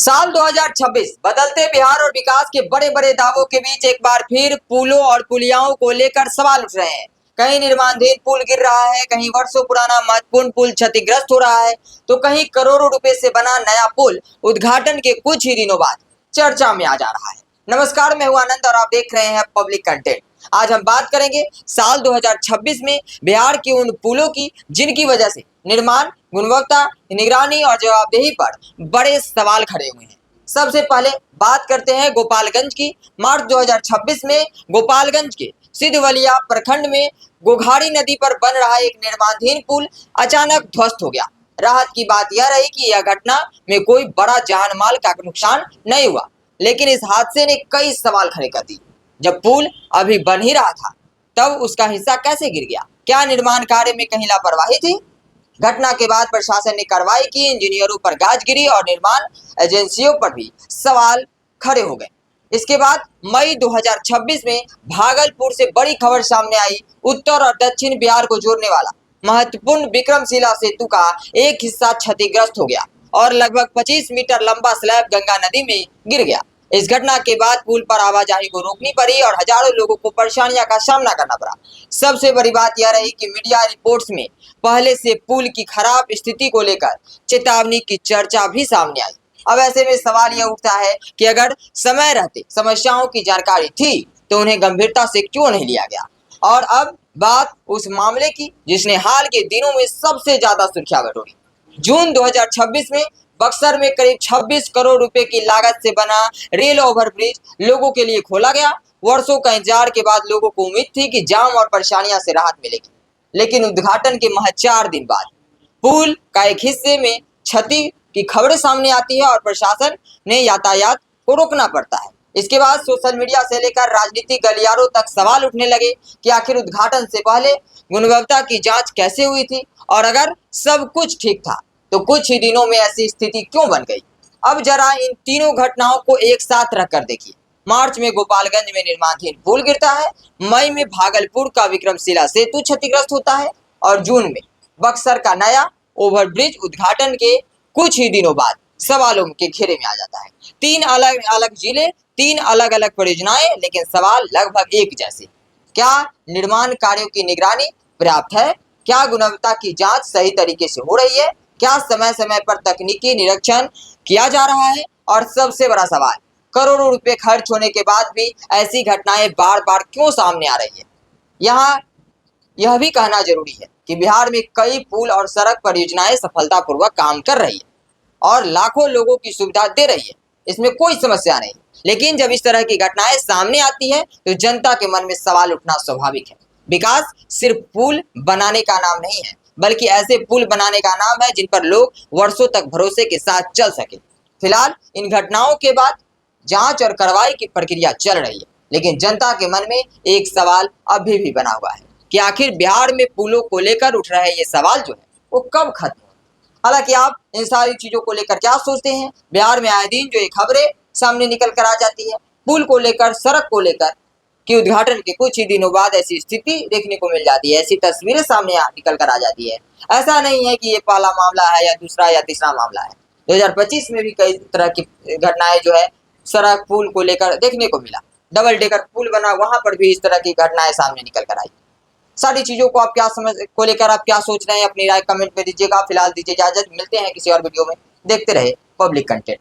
साल 2026 बदलते बिहार और विकास के बड़े बड़े दावों के बीच एक बार फिर पुलों और पुलियाओं को लेकर सवाल उठ रहे हैं। कहीं निर्माणाधीन पुल गिर रहा है, कहीं वर्षों पुराना महत्वपूर्ण पुल क्षतिग्रस्त हो रहा है, तो कहीं करोड़ों रुपए से बना नया पुल उद्घाटन के कुछ ही दिनों बाद चर्चा में आ जा रहा है। नमस्कार, मैं हूं आनंद और आप देख रहे हैं पब्लिक कंटेंट। आज हम बात करेंगे साल 2026 में बिहार के उन पुलों की जिनकी वजह से निर्माण, गुणवत्ता, निगरानी और जवाबदेही पर बड़े सवाल खड़े हुए हैं। सबसे पहले बात करते हैं गोपालगंज की। मार्च 2026 में गोपालगंज के सिद्धवलिया प्रखंड में गोघाड़ी नदी पर बन रहा एक निर्माणाधीन पुल अचानक ध्वस्त हो गया। राहत की बात यह रही कि यह घटना में कोई बड़ा जान माल का नुकसान नहीं हुआ, लेकिन इस हादसे ने कई सवाल खड़े कर दिए। जब पुल अभी बन ही रहा था, तब उसका हिस्सा कैसे गिर गया? क्या निर्माण कार्य में कहीं लापरवाही थी? घटना के बाद प्रशासन ने कार्रवाई की, इंजीनियरों पर गाज गिरी और निर्माण एजेंसियों पर भी सवाल खड़े हो गए। इसके बाद मई 2026 में भागलपुर से बड़ी खबर सामने आई। उत्तर और दक्षिण बिहार को जोड़ने वाला महत्वपूर्ण विक्रमशिला सेतु का एक हिस्सा क्षतिग्रस्त हो गया और लगभग 25 मीटर लंबा स्लैब गंगा नदी में गिर गया। इस घटना के बाद पुल पर आवाजाही को रोकनी पड़ी और हजारों लोगों को परेशानियों का सामना करना पड़ा। सबसे बड़ी बात यह रही कि मीडिया रिपोर्ट्स में पहले से पुल की खराब स्थिति को लेकर चेतावनी की चर्चा भी सामने आई। अब ऐसे में सवाल यह उठता है कि अगर समय रहते समस्याओं की जानकारी थी तो उन्हें गंभीरता से क्यों नहीं लिया गया। और अब बात उस मामले की जिसने हाल के दिनों में सबसे ज्यादा सुर्खियां बटोरी। जून 2026 में बक्सर में करीब 26 करोड़ रुपए की लागत से बना रेल ओवरब्रिज लोगों के लिए खोला गया। वर्षों का इंतजार के बाद लोगों को उम्मीद थी कि जाम और परेशानियों से राहत मिलेगी, लेकिन उद्घाटन के महज 4 दिन बाद पुल का एक हिस्से में क्षति की खबरें सामने आती है और प्रशासन ने यातायात को रोकना पड़ता है। इसके बाद सोशल मीडिया से लेकर राजनीतिक गलियारों तक सवाल उठने लगे कि आखिर उद्घाटन से पहले गुणवत्ता की जांच कैसे हुई थी, और अगर सब कुछ ठीक था तो कुछ ही दिनों में ऐसी स्थिति क्यों बन गई। अब जरा इन तीनों घटनाओं को एक साथ रखकर देखिए। मार्च में गोपालगंज में निर्माणाधीन पुल गिरता है, मई में भागलपुर का विक्रमशिला सेतु क्षतिग्रस्त होता है और जून में बक्सर का नया ओवरब्रिज उद्घाटन के कुछ ही दिनों बाद सवालों के घेरे में आ जाता है। 3 अलग अलग जिले, 3 अलग अलग परियोजनाएं, लेकिन सवाल लगभग एक जैसे। क्या निर्माण कार्यों की निगरानी पर्याप्त है? क्या गुणवत्ता की जांच सही तरीके से हो रही है? क्या समय समय पर तकनीकी निरीक्षण किया जा रहा है? और सबसे बड़ा सवाल, करोड़ों रुपए खर्च होने के बाद भी ऐसी घटनाएं बार बार क्यों सामने आ रही है? यहाँ यह भी कहना जरूरी है कि बिहार में कई पुल और सड़क परियोजनाएं सफलतापूर्वक काम कर रही है और लाखों लोगों की सुविधा दे रही है, इसमें कोई समस्या नहीं। लेकिन जब इस तरह की घटनाएं सामने आती है तो जनता के मन में सवाल उठना स्वाभाविक है। विकास सिर्फ पुल बनाने का नाम नहीं है, बल्कि ऐसे पुल बनाने का नाम है जिन पर लोग वर्षों तक भरोसे के साथ चल सके। फिलहाल इन घटनाओं के बाद जांच और कार्रवाई की प्रक्रिया चल रही है, लेकिन जनता के मन में एक सवाल अभी भी बना हुआ है कि आखिर बिहार में पुलों को लेकर उठ रहे ये सवाल जो है वो कब खत्म हो। हालांकि आप इन सारी चीजों को लेकर क्या सोचते हैं? बिहार में आए दिन जो ये खबरें सामने निकल कर आ जाती है, पुल को लेकर, सड़क को लेकर, कि उद्घाटन के कुछ ही दिनों बाद ऐसी स्थिति देखने को मिल जाती है, ऐसी तस्वीरें सामने निकल कर आ जाती है। ऐसा नहीं है कि ये पहला मामला है या दूसरा या तीसरा मामला है। 2025 में भी कई तरह की घटनाएं जो है सड़क पुल को लेकर देखने को मिला। डबल डेकर पुल बना, वहां पर भी इस तरह की घटनाएं सामने निकल कर आई। सारी चीजों को आप क्या समझ को लेकर आप क्या सोच रहे हैं, अपनी राय कमेंट में दीजिएगा। फिलहाल दीजिए इजाजत, मिलते हैं किसी और वीडियो में। देखते रहे पब्लिक कंटेंट।